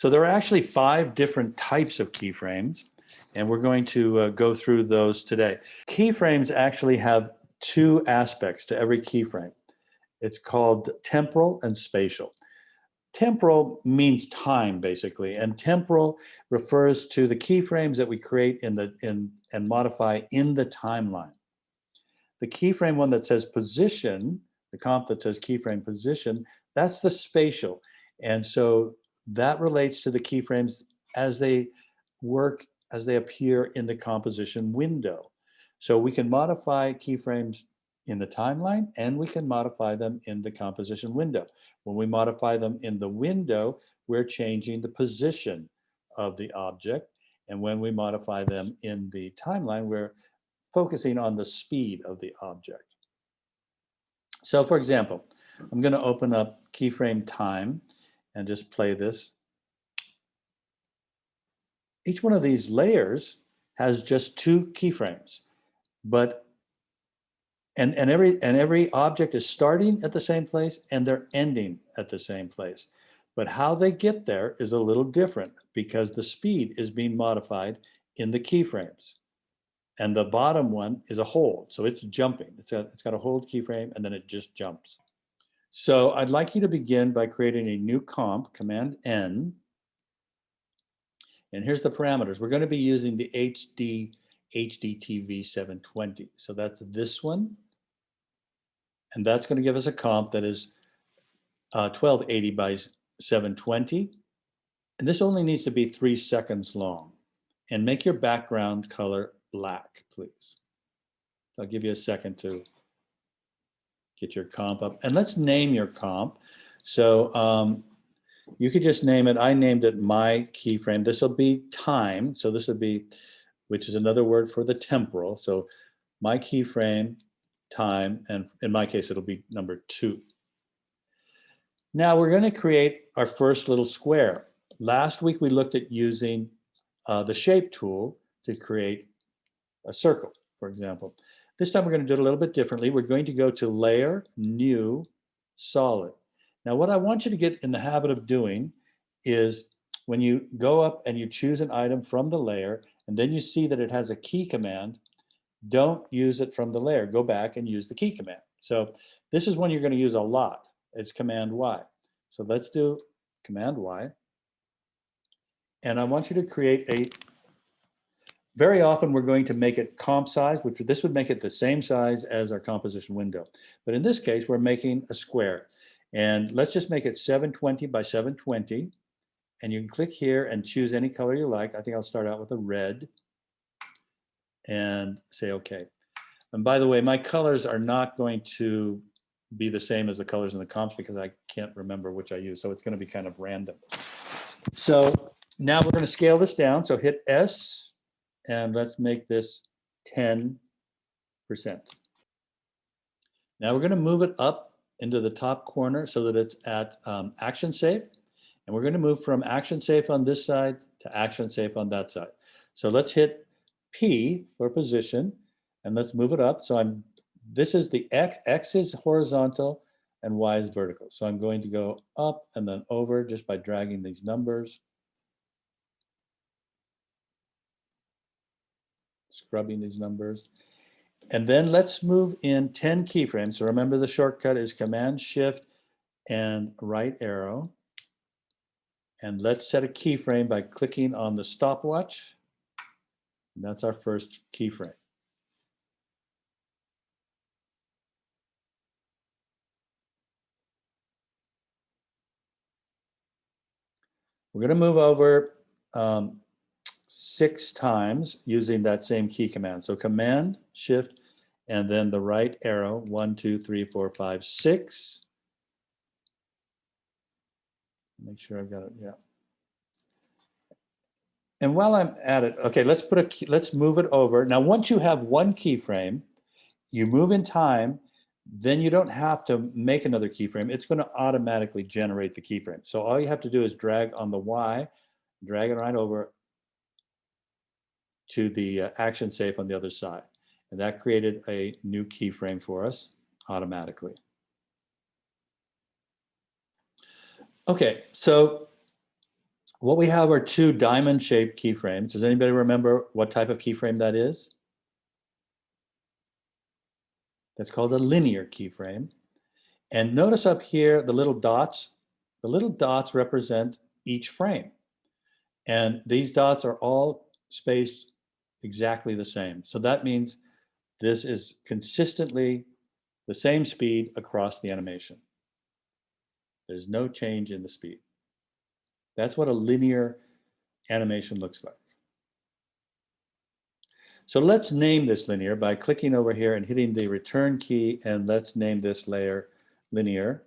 So there are actually 5 different types of keyframes, and we're going to go through those today. Keyframes actually have 2 aspects to every keyframe. It's called temporal and spatial. Temporal means time, basically, and temporal refers to the keyframes that we create and modify in the timeline. The keyframe one that says position, the comp that says keyframe position, that's the spatial. And so that relates to the keyframes as they work, as they appear in the composition window. So we can modify keyframes in the timeline, and we can modify them in the composition window. When we modify them in the window, we're changing the position of the object. And when we modify them in the timeline, we're focusing on the speed of the object. So for example, I'm going to open up keyframe time and just play this. Each one of these layers has just 2 keyframes, but and every object is starting at the same place and they're ending at the same place. But how they get there is a little different because the speed is being modified in the keyframes. And the bottom one is a hold, so it's jumping. It's got a hold keyframe and then it just jumps. So I'd like you to begin by creating a new comp, Command N. And here's the parameters. We're going to be using the HDTV 720. So that's this one. And that's going to give us a comp that is 1280 by 720. And this only needs to be 3 seconds long. And make your background color black, please. So I'll give you a second to get your comp up. And let's name your comp. So you could just name it. I named it my keyframe. This will be time. So this would be, which is another word for the temporal. So my keyframe time, and in my case, it'll be number 2. Now we're going to create our first little square. Last week we looked at using the shape tool to create a circle, for example. This time we're going to do it a little bit differently. We're going to go to Layer, New, Solid. Now what I want you to get in the habit of doing is when you go up and you choose an item from the layer, and then you see that it has a key command, don't use it from the layer. Go back and use the key command. So this is one you're going to use a lot. It's Command Y. So let's do Command Y. And I want you to create a, very often we're going to make it comp size, which this would make it the same size as our composition window. But in this case, we're making a square. And let's just make it 720 by 720. And you can click here and choose any color you like. I think I'll start out with a red and say OK. And by the way, my colors are not going to be the same as the colors in the comps because I can't remember which I use. So it's going to be kind of random. So now we're going to scale this down. So hit S and let's make this 10%. Now we're going to move it up into the top corner so that it's at action safe. And we're going to move from action safe on this side to action safe on that side. So let's hit P for position and let's move it up. So this is the X is horizontal and Y is vertical. So I'm going to go up and then over just by dragging these numbers. Scrubbing these numbers. And then let's move in 10 keyframes. So remember the shortcut is Command Shift and right arrow. And let's set a keyframe by clicking on the stopwatch. And that's our first keyframe. We're going to move over 6 times using that same key command. So Command, Shift, and then the right arrow, 1, 2, 3, 4, 5, 6. Make sure I've got it, yeah. And while I'm at it, okay, let's move it over. Now, once you have one keyframe, you move in time, then you don't have to make another keyframe. It's going to automatically generate the keyframe. So all you have to do is drag on the Y, drag it right over to the action safe on the other side. And that created a new keyframe for us automatically. Okay, so What we have are two diamond-shaped keyframes. Does anybody remember what type of keyframe that is? That's called a linear keyframe. And notice up here, the little dots represent each frame. And these dots are all spaced exactly the same. So that means this is consistently the same speed across the animation. There's no change in the speed. That's what a linear animation looks like. So let's name this linear by clicking over here and hitting the return key, and let's name this layer linear.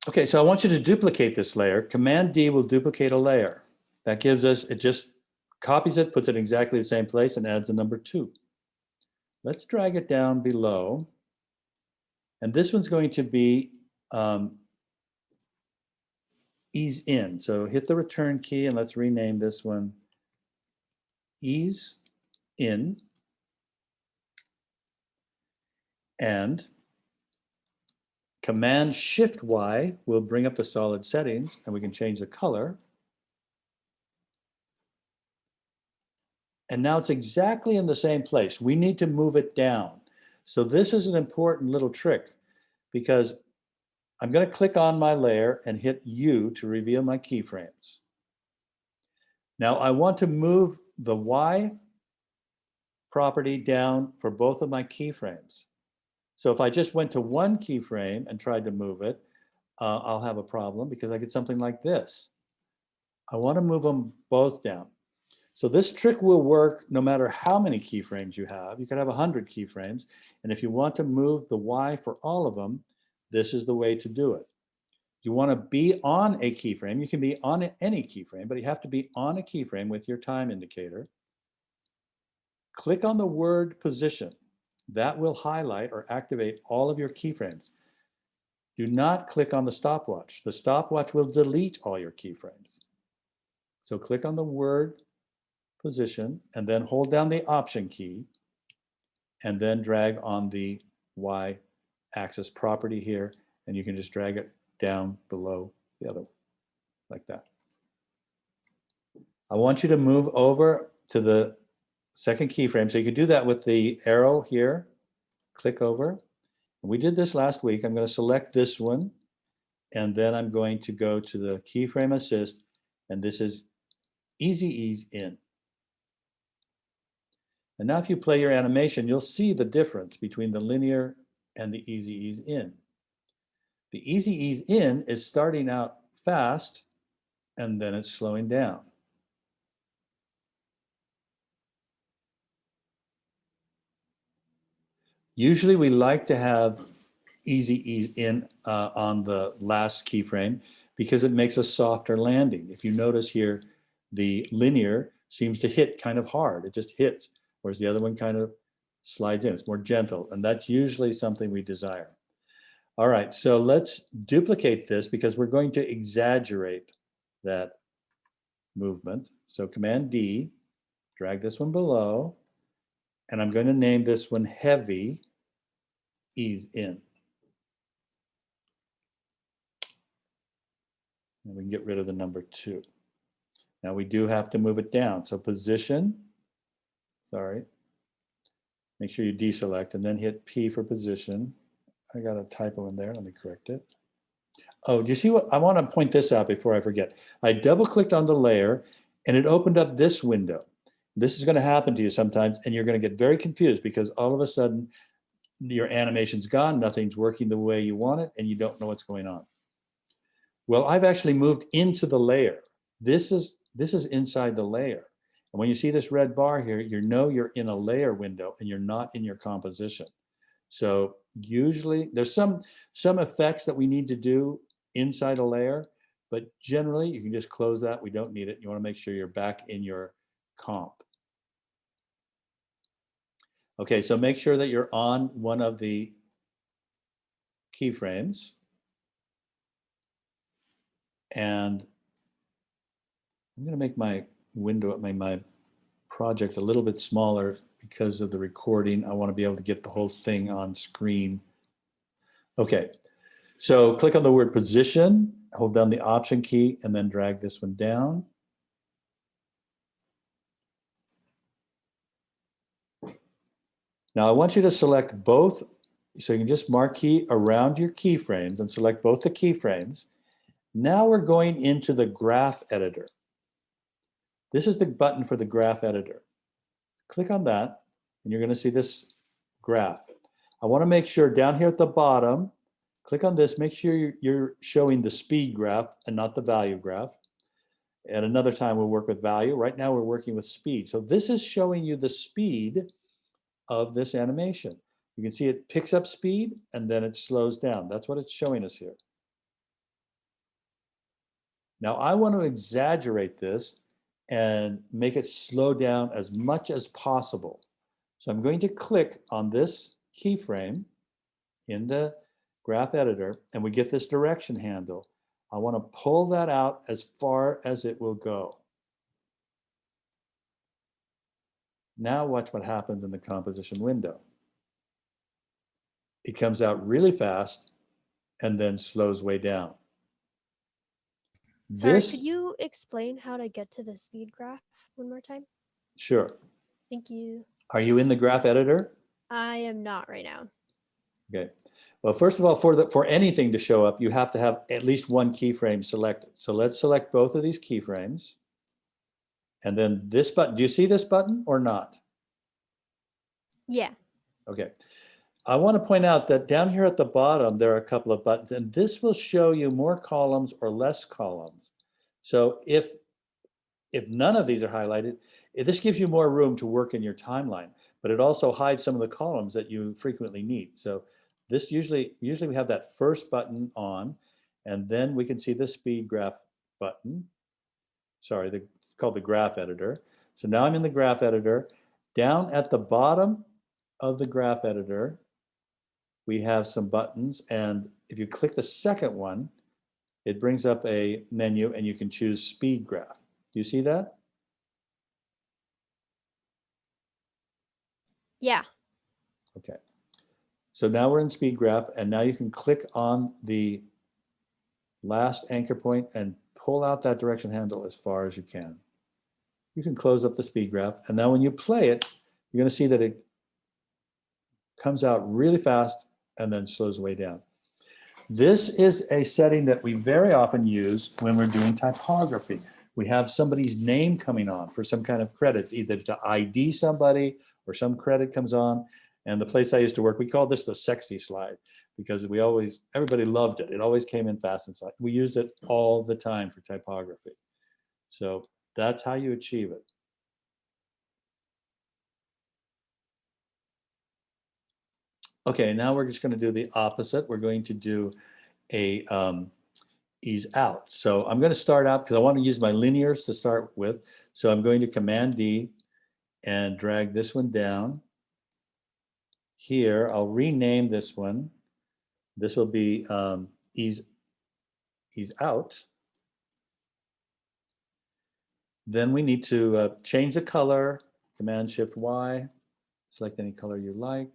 Okay, so I want you to duplicate this layer. Command D will duplicate a layer. That gives us, it just copies it, puts it in exactly the same place, and adds the number 2. Let's drag it down below. And this one's going to be ease in. So hit the return key, and let's rename this one ease in. And Command Shift Y will bring up the solid settings, and we can change the color. And now it's exactly in the same place. We need to move it down. So this is an important little trick, because I'm going to click on my layer and hit U to reveal my keyframes. Now I want to move the Y property down for both of my keyframes. So if I just went to one keyframe and tried to move it, I'll have a problem because I get something like this. I want to move them both down. So this trick will work no matter how many keyframes you have. You could have 100 keyframes. And if you want to move the Y for all of them, this is the way to do it. If you want to be on a keyframe, you can be on any keyframe, but you have to be on a keyframe with your time indicator. Click on the word position. That will highlight or activate all of your keyframes. Do not click on the stopwatch. The stopwatch will delete all your keyframes. So click on the word position and then hold down the Option key and then drag on the Y axis property here, and you can just drag it down below the other one, like that. I want you to move over to the second keyframe. So you could do that with the arrow here, click over. We did this last week. I'm going to select this one, and then I'm going to go to the keyframe assist, and this is easy ease in. And now if you play your animation, you'll see the difference between the linear and the easy ease in. The easy ease in is starting out fast, and then it's slowing down. Usually we like to have easy ease in on the last keyframe because it makes a softer landing. If you notice here, the linear seems to hit kind of hard. It just hits, whereas the other one kind of slides in. It's more gentle, and that's usually something we desire. All right, so let's duplicate this because we're going to exaggerate that movement. So Command D, drag this one below, and I'm going to name this one heavy ease in. And we can get rid of the number 2. Now we do have to move it down. So position, sorry, make sure you deselect and then hit P for position. I got a typo in there, let me correct it. Oh, do you see what, I want to point this out before I forget. I double clicked on the layer and it opened up this window. This is going to happen to you sometimes, and you're going to get very confused because all of a sudden your animation's gone, nothing's working the way you want it, and you don't know what's going on. Well, I've actually moved into the layer. This is inside the layer. And when you see this red bar here, you know you're in a layer window and you're not in your composition. So usually there's some effects that we need to do inside a layer, but generally you can just close that. We don't need it. You want to make sure you're back in your comp. Okay, so make sure that you're on one of the keyframes. And I'm going to make my window, my project a little bit smaller because of the recording. I want to be able to get the whole thing on screen. Okay, so click on the word position, hold down the Option key and then drag this one down. Now I want you to select both, so you can just mark key around your keyframes and select both the keyframes. Now we're going into the graph editor. This is the button for the graph editor. Click on that and you're going to see this graph. I want to make sure down here at the bottom, click on this, make sure you're showing the speed graph and not the value graph. At another time we'll work with value. Right now we're working with speed. So this is showing you the speed of this animation. You can see it picks up speed and then it slows down. That's what it's showing us here. Now I want to exaggerate this and make it slow down as much as possible. So I'm going to click on this keyframe in the graph editor and we get this direction handle. I want to pull that out as far as it will go. Now watch what happens in the composition window. It comes out really fast and then slows way down. Sorry, could you explain how to get to the speed graph one more time? Sure. Thank you. Are you in the graph editor? I am not right now. Okay. Well, first of all, for anything to show up, you have to have at least one keyframe selected. So let's select both of these keyframes. And then this button, do you see this button or not? Yeah. Okay. I want to point out that down here at the bottom, there are a couple of buttons, and this will show you more columns or less columns. So if none of these are highlighted, this gives you more room to work in your timeline, but it also hides some of the columns that you frequently need. So this usually we have that first button on, and then we can see the speed graph button. Sorry, it's called the graph editor. So now I'm in the graph editor. Down at the bottom of the graph editor, we have some buttons, and if you click the second one, it brings up a menu and you can choose speed graph. Do you see that? Yeah. Okay. So now we're in speed graph, and now you can click on the last anchor point and pull out that direction handle as far as you can. You can close up the speed graph, and now when you play it, you're going to see that it comes out really fast and then slows way down. This is a setting that we very often use when we're doing typography. We have somebody's name coming on for some kind of credits, either to ID somebody or some credit comes on. And the place I used to work, we called this the sexy slide because everybody loved it. It always came in fast and slow. We used it all the time for typography. So that's how you achieve it. Okay, now we're just going to do the opposite. We're going to do a ease out. So I'm going to start out because I want to use my linears to start with. So I'm going to Command D and drag this one down. Here, I'll rename this one. This will be ease out. Then we need to change the color. Command Shift Y. Select any color you like.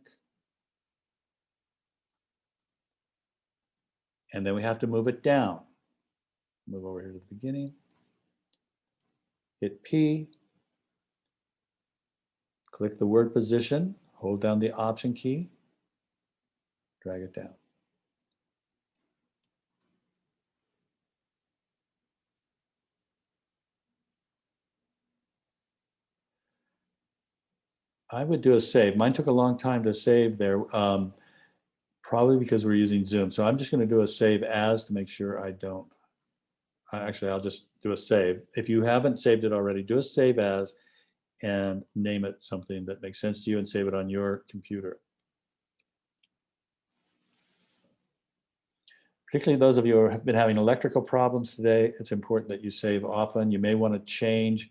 And then we have to move it down. Move over here to the beginning. Hit P. Click the word position. Hold down the Option key. Drag it down. I would do a save. Mine took a long time to save there, probably because we're using Zoom. So I'm just going to do a save as to make sure I don't. Actually, I'll just do a save. If you haven't saved it already, do a save as and name it something that makes sense to you and save it on your computer. Particularly those of you who have been having electrical problems today, it's important that you save often. You may want to change,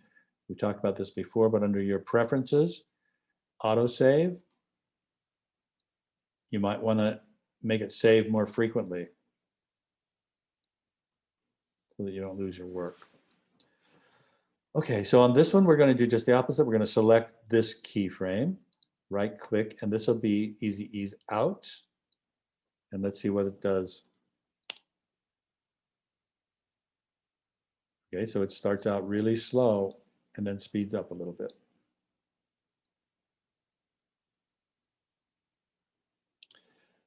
we talked about this before, but under your preferences, autosave, you might want to make it save more frequently so that you don't lose your work. Okay, so on this one, we're going to do just the opposite. We're going to select this keyframe, right click, and this will be easy ease out. And let's see what it does. Okay, so it starts out really slow and then speeds up a little bit.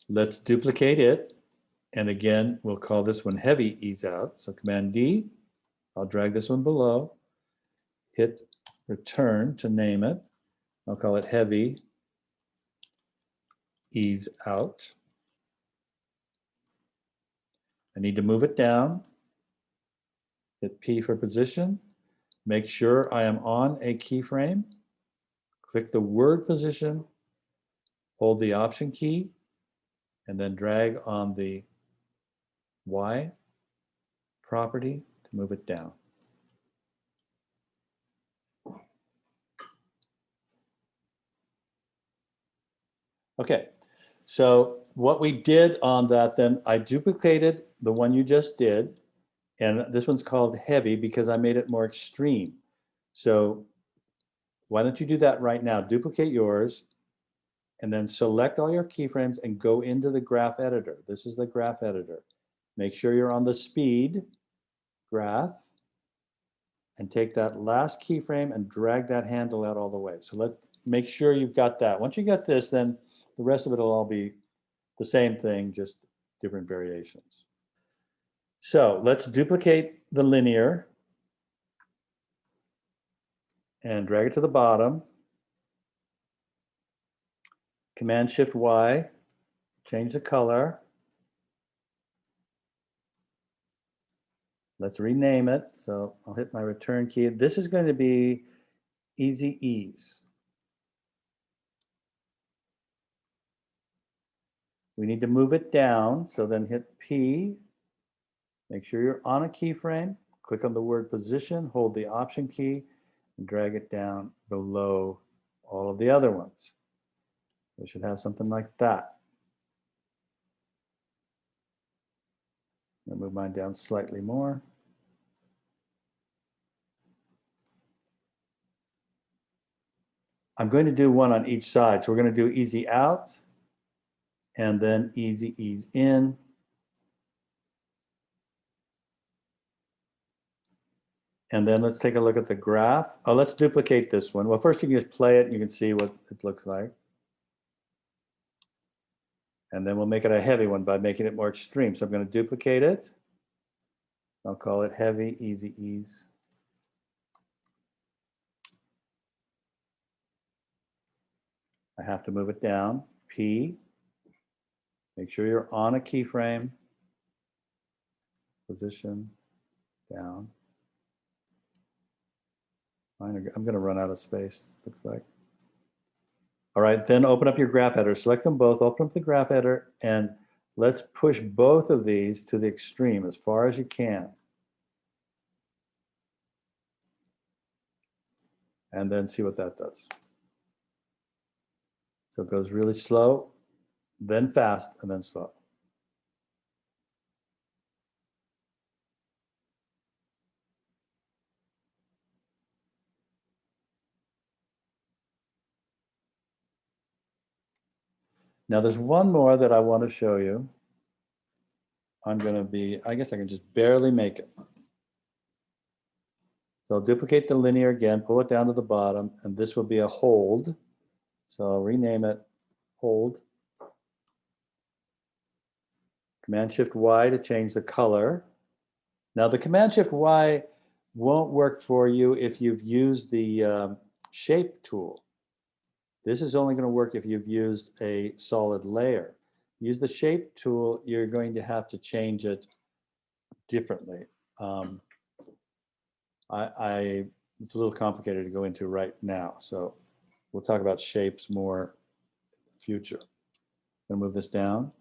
Let's duplicate it. And again, we'll call this one heavy ease out. So Command D, I'll drag this one below, hit return to name it. I'll call it heavy ease out. I need to move it down. Hit P for position. Make sure I am on a keyframe. Click the word position, hold the Option key, and then drag on the Y property to move it down. Okay, so what we did on that then, I duplicated the one you just did, and this one's called heavy because I made it more extreme. So why don't you do that right now? Duplicate yours, and then select all your keyframes and go into the graph editor. This is the graph editor. Make sure you're on the speed graph, and take that last keyframe and drag that handle out all the way. So make sure you've got that. Once you get this, then the rest of it will all be the same thing, just different variations. So let's duplicate the linear and drag it to the bottom. Command Shift Y, change the color. Let's rename it. So I'll hit my return key. This is going to be Easy Ease. We need to move it down, so then hit P. Make sure you're on a keyframe. Click on the word position, hold the Option key, and drag it down below all of the other ones. We should have something like that. I'll move mine down slightly more. I'm going to do one on each side. So we're going to do easy out and then easy ease in. And then let's take a look at the graph. Oh, let's duplicate this one. Well, first you can just play it and you can see what it looks like. And then we'll make it a heavy one by making it more extreme. So I'm going to duplicate it. I'll call it heavy easy ease. I have to move it down. P. Make sure you're on a keyframe. Position down. I'm going to run out of space, looks like. All right, then open up your graph editor. Select them both, open up the graph editor, and let's push both of these to the extreme as far as you can. And then see what that does. So it goes really slow, then fast, and then slow. Now there's one more that I want to show you. I guess I can just barely make it. So I'll duplicate the linear again, pull it down to the bottom, and this will be a hold. So I'll rename it hold. Command Shift Y to change the color. Now the Command Shift Y won't work for you if you've used the shape tool. This is only going to work if you've used a solid layer. Use the shape tool, you're going to have to change it differently. It's a little complicated to go into right now, so we'll talk about shapes more in the future. I'm going to move this down.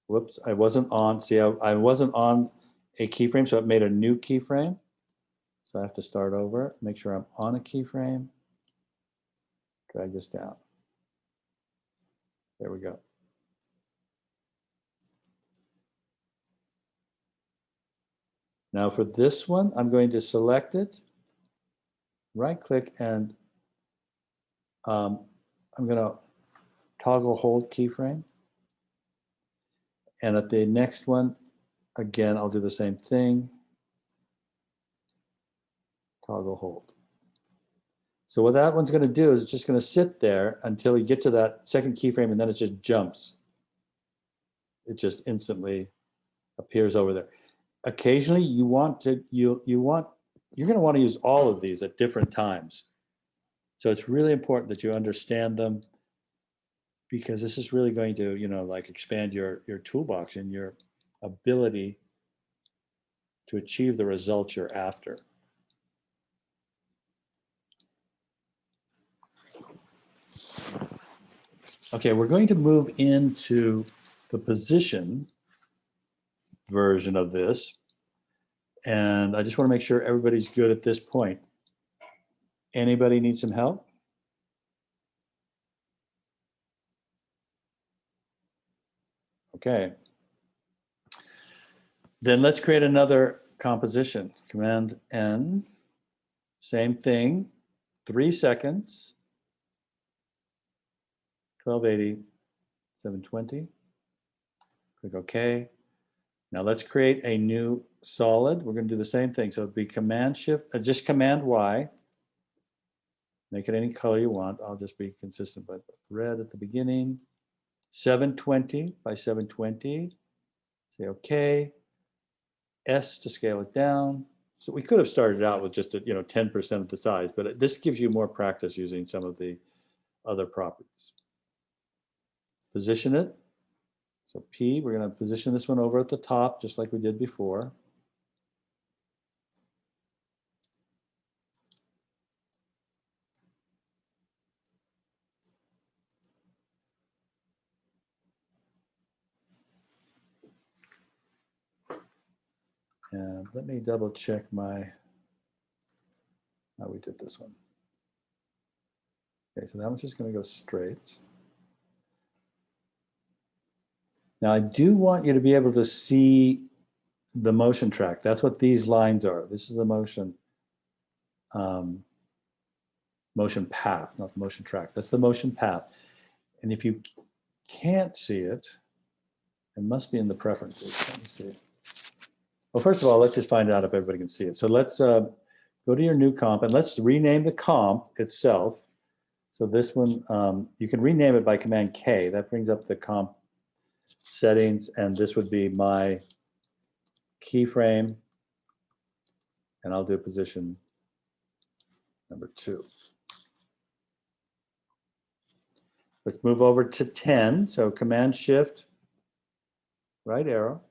Whoops, I wasn't on, see, I wasn't on a keyframe, so it made a new keyframe. So I have to start over, make sure I'm on a keyframe, drag this down. There we go. Now for this one, I'm going to select it, right click, and I'm going to toggle hold keyframe. And at the next one, again, I'll do the same thing. toggle hold. So what that one's going to do is it's just going to sit there until you get to that second keyframe, and then it just jumps. It just instantly appears over there. Occasionally, you're going to want to use all of these at different times. So it's really important that you understand them, because this is really going to, like expand your toolbox and your ability to achieve the results you're after. Okay, we're going to move into the position version of this. And I just want to make sure everybody's good at this point. Anybody need some help? Okay. Then let's create another composition. Command N, same thing, 3 seconds, 1280, 720. Click OK. Now let's create a new solid. We're going to do the same thing. So it'd be Command Shift, just Command Y. Make it any color you want. I'll just be consistent, but red at the beginning. 720 by 720. Say OK. S to scale it down. So we could have started out with just 10% of the size, but this gives you more practice using some of the other properties. Position it. So P, we're going to position this one over at the top, just like we did before. And let me double check how we did this one. Okay, so that one's just going to go straight. Now I do want you to be able to see the motion track. That's what these lines are. This is the motion path, not the motion track. That's the motion path. And if you can't see it, it must be in the preferences. Let me see. Well, first of all, let's just find out if everybody can see it. So let's go to your new comp, and let's rename the comp itself. So this one, you can rename it by Command K. That brings up the comp settings, and this would be my keyframe, and I'll do position number 2. Let's move over to 10. So Command Shift, right arrow.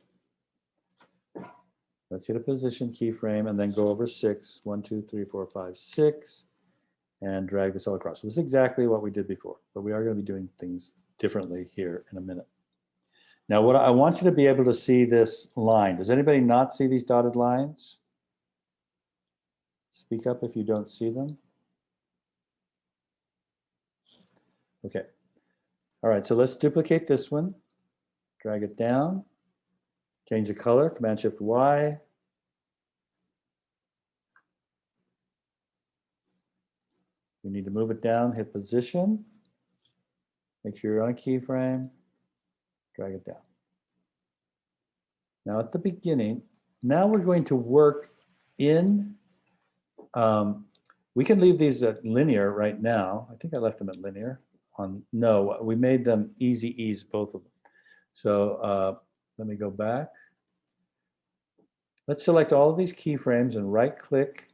Let's hit a position keyframe and then go over 6. 1, 2, 3, 4, 5, 6, and drag this all across. So this is exactly what we did before, but we are going to be doing things differently here in a minute. Now, what I want you to be able to see this line. Does anybody not see these dotted lines? Speak up if you don't see them. Okay. All right, so let's duplicate this one. Drag it down. Change the color, Command Shift Y. We need to move it down, hit position. Make sure you're on a keyframe. Drag it down. Now at the beginning, now we're going to work in, we can leave these at linear right now. I think I left them at linear. No, we made them easy ease, both of them. So let me go back. Let's select all of these keyframes and right click,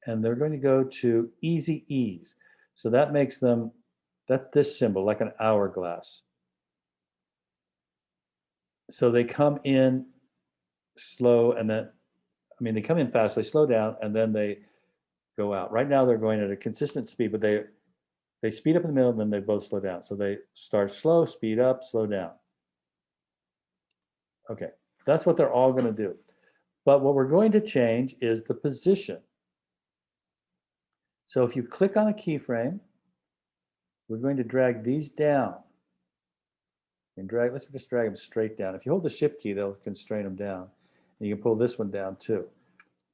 and they're going to go to easy ease. So that makes them, that's this symbol, like an hourglass. So they come in slow, and then, they come in fast, they slow down, and then they go out. Right now they're going at a consistent speed, but they speed up in the middle, and then they both slow down. So they start slow, speed up, slow down. Okay, that's what they're all going to do. But what we're going to change is the position. So if you click on a keyframe, we're going to drag these down. And let's just drag them straight down. If you hold the Shift key, they'll constrain them down. And you can pull this one down too.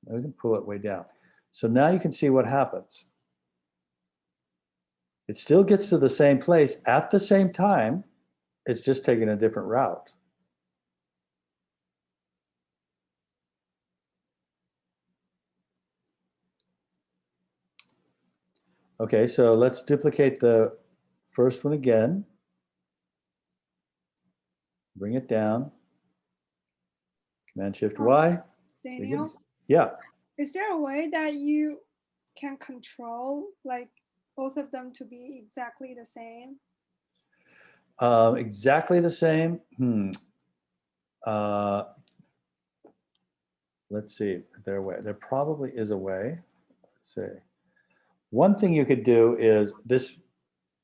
And we can pull it way down. So now you can see what happens. It still gets to the same place at the same time. It's just taking a different route. Okay, so let's duplicate the first one again. Bring it down. Command Shift Y. Daniel, Yeah. is there a way that you can control like both of them to be exactly the same? Exactly the same. Let's see. There probably is a way. Let's see. One thing you could do is this.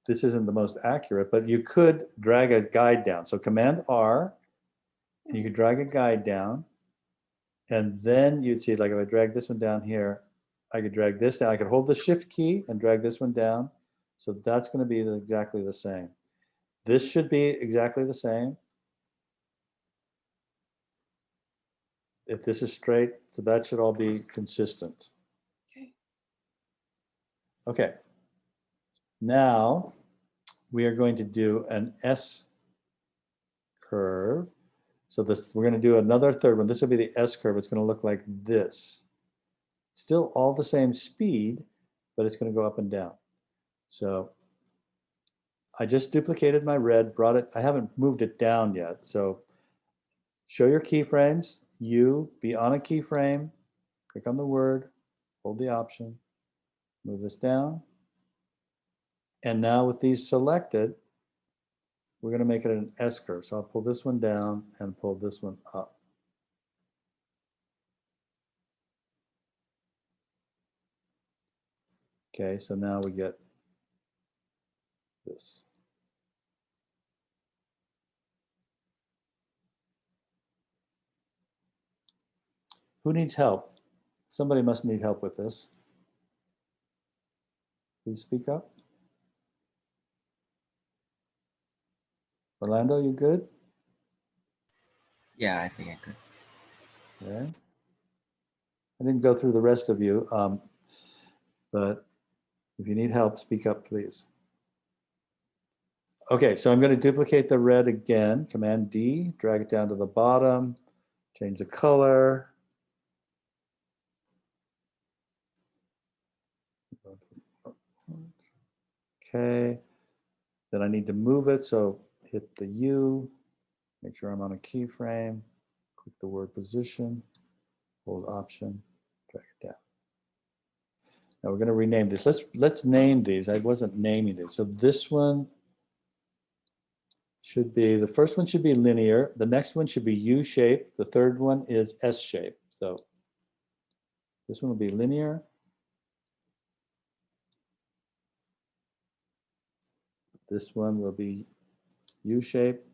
This isn't the most accurate, but you could drag a guide down. So Command R, and you could drag a guide down, and then you'd see, like if I drag this one down here, I could drag this down. I could hold the Shift key and drag this one down. So that's going to be exactly the same. This should be exactly the same. If this is straight, so that should all be consistent. Okay. Okay. Now we are going to do an S curve. So this, we're going to do another third one. This will be the S curve. It's going to look like this. Still all the same speed, but it's going to go up and down. So I just duplicated my red, brought it. I haven't moved it down yet. So show your keyframes. You be on a keyframe. Click on the word. Hold the option. Move this down. And now with these selected, we're going to make it an S curve. So I'll pull this one down and pull this one up. Okay, so now we get this. Who needs help? Somebody must need help with this. Please speak up. Orlando, you good? Yeah, I think I could. Okay. I didn't go through the rest of you, but if you need help, speak up, please. Okay, so I'm going to duplicate the red again. Command D, drag it down to the bottom, change the color. Okay, then I need to move it, so hit the U, make sure I'm on a keyframe, click the word position, hold option, drag it down. Now we're going to rename this. Let's name these. I wasn't naming these. So this one should be, the first one should be linear. The next one should be U-shaped. The third one is S-shaped. So this one will be linear. This one will be U-shaped.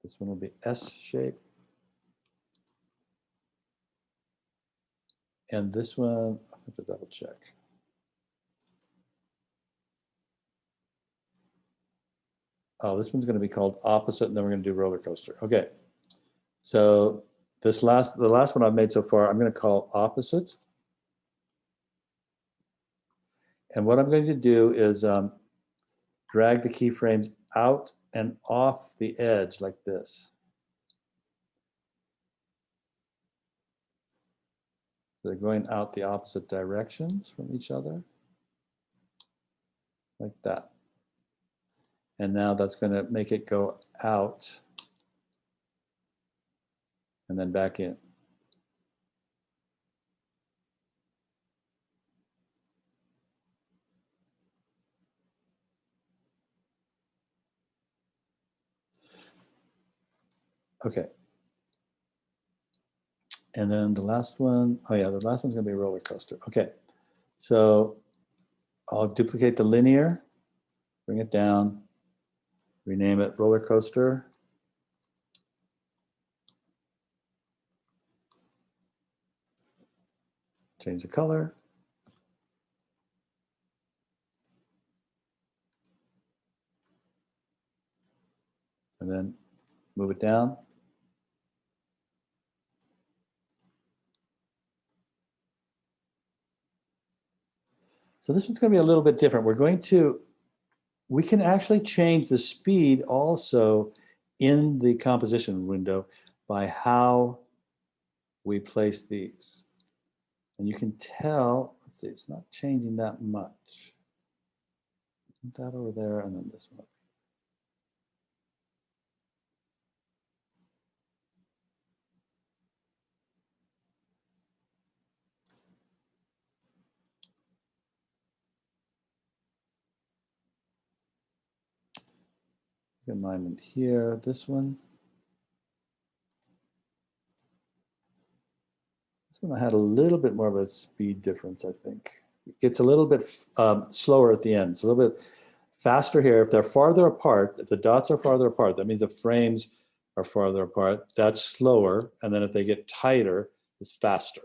This one will be S-shaped. And this one, I have to double check. Oh, this one's going to be called opposite, and then we're going to do roller coaster. Okay. So the last one I've made so far, I'm going to call opposite. And what I'm going to do is drag the keyframes out and off the edge like this. They're going out the opposite directions from each other, like that. And now that's going to make it go out and then back in. Okay. And then the last one, oh yeah, the last one's going to be a roller coaster. Okay. So I'll duplicate the linear, bring it down, rename it roller coaster. Change the color. And then move it down. So this one's going to be a little bit different. We can actually change the speed also in the composition window by how we place these. And you can tell, let's see, it's not changing that much. Isn't that over there? And then this one. Get mine in here, this one. This one I had a little bit more of a speed difference, I think. It gets a little bit slower at the end. It's a little bit faster here. If they're farther apart, if the dots are farther apart, that means the frames are farther apart. That's slower. And then if they get tighter, it's faster.